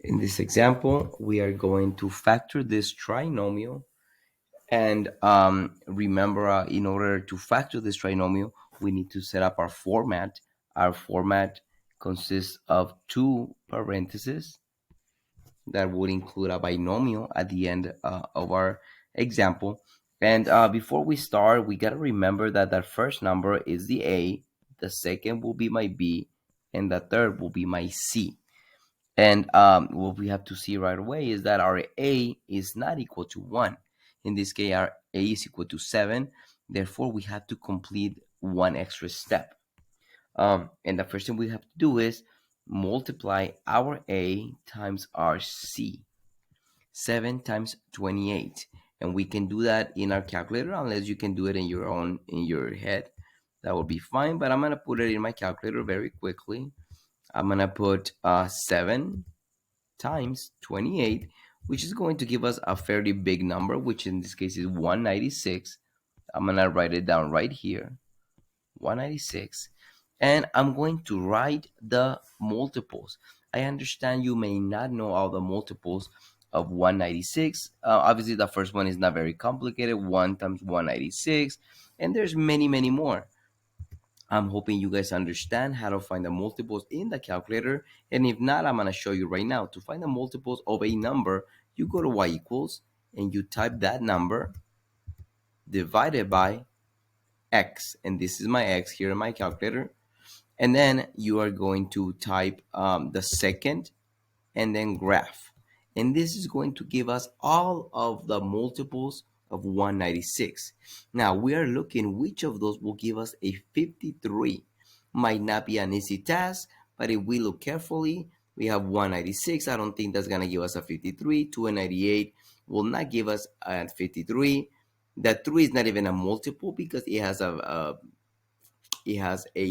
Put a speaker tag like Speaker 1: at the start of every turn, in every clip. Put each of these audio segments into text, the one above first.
Speaker 1: In this example, we are going to factor this trinomial. And remember, in order to factor this trinomial, we need to set up our format. Our format consists of two parentheses that would include a binomial at the end of our example. And before we start, we got to remember that the first number is the A, the second will be my B, and the third will be my C. And what we have to see right away is that our A is not equal to 1. In this case, our A is equal to 7. Therefore, we have to complete one extra step. And the first thing we have to do is multiply our A times our C. 7 times 28. And we can do that in our calculator unless you can do it in your head. That would be fine, but I'm going to put it in my calculator very quickly. I'm going to put 7 times 28, which is going to give us a fairly big number, which in this case is 196. I'm going to write it down right here, 196. And I'm going to write the multiples. I understand you may not know all the multiples of 196. Obviously, the first one is not very complicated, 1 times 196. And there's many, many more. I'm hoping you guys understand how to find the multiples in the calculator. And if not, I'm going to show you right now. To find the multiples of a number, you go to y equals and you type that number divided by x. And this is my x here in my calculator. And then you are going to type the second and then graph. And this is going to give us all of the multiples of 196. Now we are looking which of those will give us a 53. Might not be an easy task, but if we look carefully, we have 196. I don't think that's going to give us a 53. 298 will not give us a 53. That 3 is not even a multiple because it has a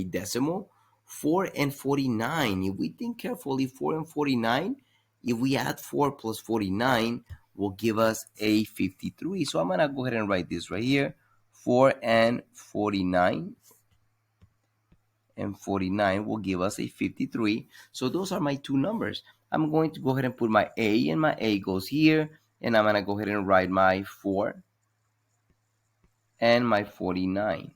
Speaker 1: decimal. 4 and 49. If we think carefully, 4 and 49, if we add 4 plus 49, will give us a 53. So I'm going to go ahead and write this right here. 4 and 49. And 49 will give us a 53. So those are my two numbers. I'm going to go ahead and put my A, and my A goes here. And I'm going to go ahead and write my 4 and my 49.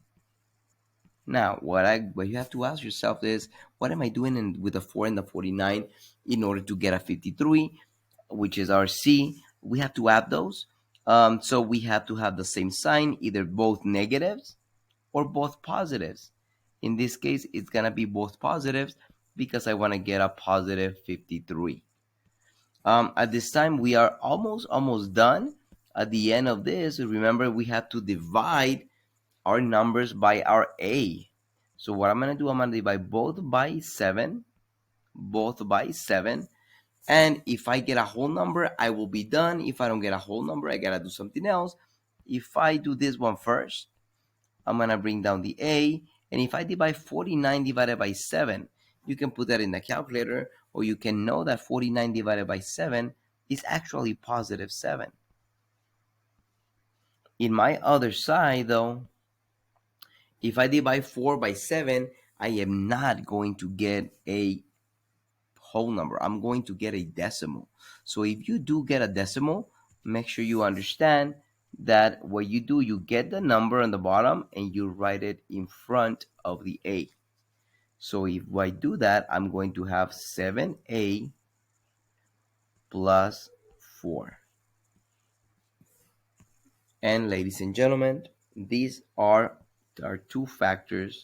Speaker 1: Now, what you have to ask yourself is, what am I doing with the 4 and the 49 in order to get a 53, which is our C? We have to add those. So we have to have the same sign, either both negatives or both positives. In this case, it's going to be both positives because I want to get a positive 53. At this time, we are almost done. At the end of this, remember, we have to divide our numbers by our A. So what I'm going to do, I'm going to divide both by 7. And if I get a whole number, I will be done. If I don't get a whole number, I got to do something else. If I do this one first, I'm going to bring down the A. And if I divide 49 divided by 7, you can put that in the calculator, or you can know that 49 divided by 7 is actually positive 7. In my other side, though, if I divide 4 by 7, I am not going to get a whole number. I'm going to get a decimal. So if you do get a decimal, make sure you understand that what you do, you get the number on the bottom and you write it in front of the A. So if I do that, I'm going to have 7A plus 4. And ladies and gentlemen, these are our two factors